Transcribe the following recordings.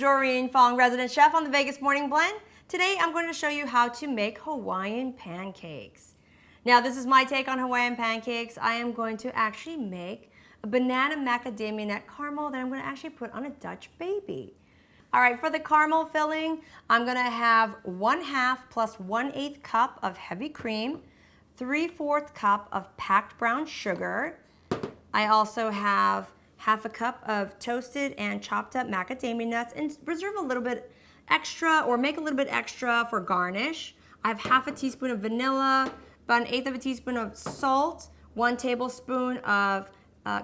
Doreen, Fang resident chef on the Vegas Morning Blend. Today I'm going to show you how to make Hawaiian pancakes. Now this is my take on Hawaiian pancakes. I am going to actually make a banana macadamia nut caramel that I'm going to actually put on a Dutch baby. All right, for the caramel filling, I'm going to have 1/2 plus 1/8 cup of heavy cream, 3/4 cup of packed brown sugar. I also have 1/2 cup of toasted and chopped up macadamia nuts, and reserve a little bit extra or make a little bit extra for garnish. I have 1/2 teaspoon of vanilla, about 1/8 of a teaspoon of salt, 1 tablespoon of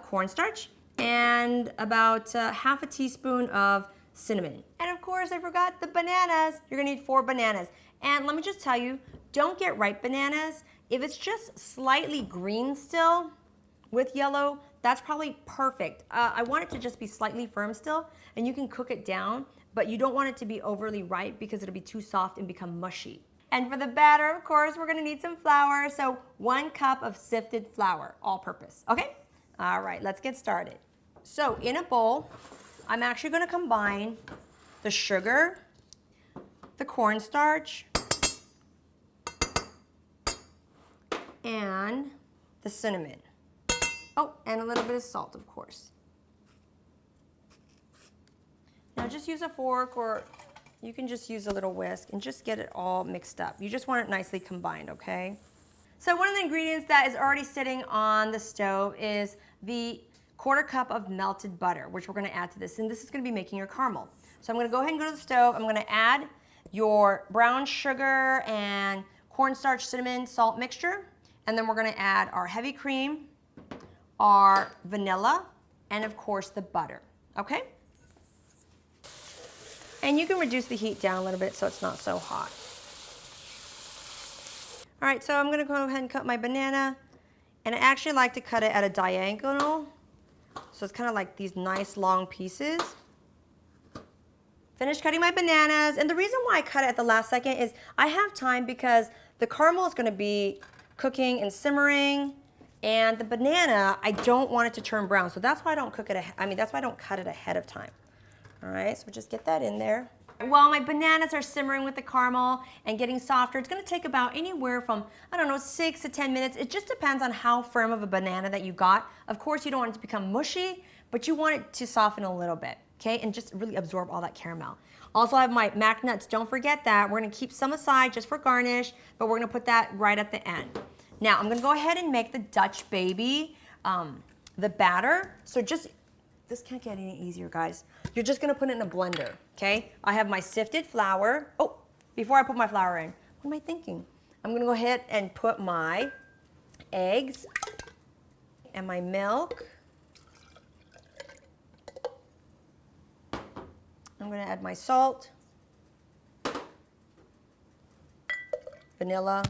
cornstarch, and about 1/2 teaspoon of cinnamon. And of course, I forgot the bananas. You're gonna need 4 bananas. And let me just tell you, don't get ripe bananas. If it's just slightly green still with yellow, that's probably perfect. I want it to just be slightly firm still, and you can cook it down, but you don't want it to be overly ripe because it'll be too soft and become mushy. And for the batter, of course, we're gonna need some flour. So 1 cup of sifted flour, all purpose, okay? All right, let's get started. So in a bowl, I'm actually gonna combine the sugar, the cornstarch, and the cinnamon. Oh, and a little bit of salt, of course. Now just use a fork, or you can just use a little whisk and just get it all mixed up. You just want it nicely combined, okay? So one of the ingredients that is already sitting on the stove is the 1/4 cup of melted butter, which we're gonna add to this, and this is gonna be making your caramel. So I'm gonna go ahead and go to the stove. I'm gonna add your brown sugar and cornstarch, cinnamon, salt mixture, and then we're gonna add our heavy cream, our vanilla, and of course the butter, okay? And you can reduce the heat down a little bit so it's not so hot. All right, so I'm gonna go ahead and cut my banana, and I actually like to cut it at a diagonal, so it's kind of like these nice long pieces. Finished cutting my bananas, and the reason why I cut it at the last second is I have time because the caramel is gonna be cooking and simmering, and the banana, I don't want it to turn brown, so that's why I don't cook it, that's why I don't cut it ahead of time. All right, so just get that in there. While my bananas are simmering with the caramel and getting softer, it's gonna take about anywhere from, 6 to 10 minutes. It just depends on how firm of a banana that you got. Of course, you don't want it to become mushy, but you want it to soften a little bit, okay? And just really absorb all that caramel. Also, I have my mac nuts, don't forget that. We're gonna keep some aside just for garnish, but we're gonna put that right at the end. Now, I'm gonna go ahead and make the Dutch baby, the batter. So this can't get any easier, guys. You're just gonna put it in a blender, okay? I have my sifted flour. Oh, before I put my flour in, what am I thinking? I'm gonna go ahead and put my eggs and my milk. I'm gonna add my salt, vanilla,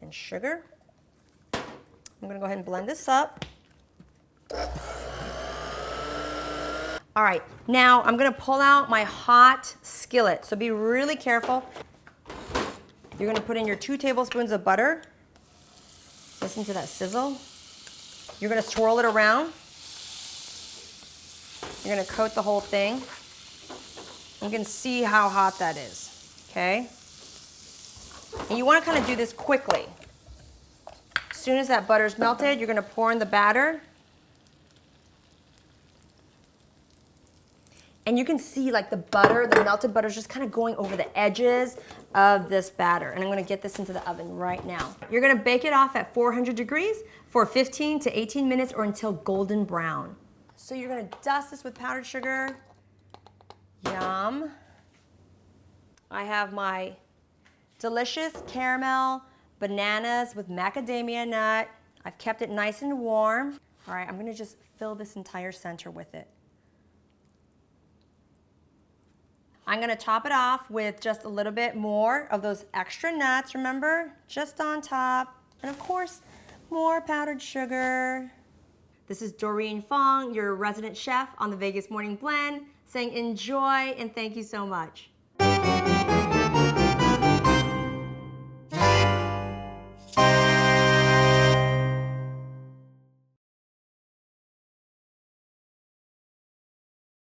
and sugar. I'm gonna go ahead and blend this up. All right, now I'm gonna pull out my hot skillet, so be really careful. You're gonna put in your 2 tablespoons of butter. Listen to that sizzle. You're gonna swirl it around. You're gonna coat the whole thing. You can see how hot that is, okay? And you wanna kind of do this quickly. As soon as that butter's melted, you're gonna pour in the batter. And you can see like the butter, the melted butter is just kind of going over the edges of this batter. And I'm gonna get this into the oven right now. You're gonna bake it off at 400 degrees for 15 to 18 minutes or until golden brown. So you're gonna dust this with powdered sugar. Yum. I have my delicious caramel bananas with macadamia nut. I've kept it nice and warm. All right, I'm gonna just fill this entire center with it. I'm gonna top it off with just a little bit more of those extra nuts, remember? Just on top. And of course, more powdered sugar. This is Doreen Fang, your resident chef on the Vegas Morning Blend, saying enjoy and thank you so much.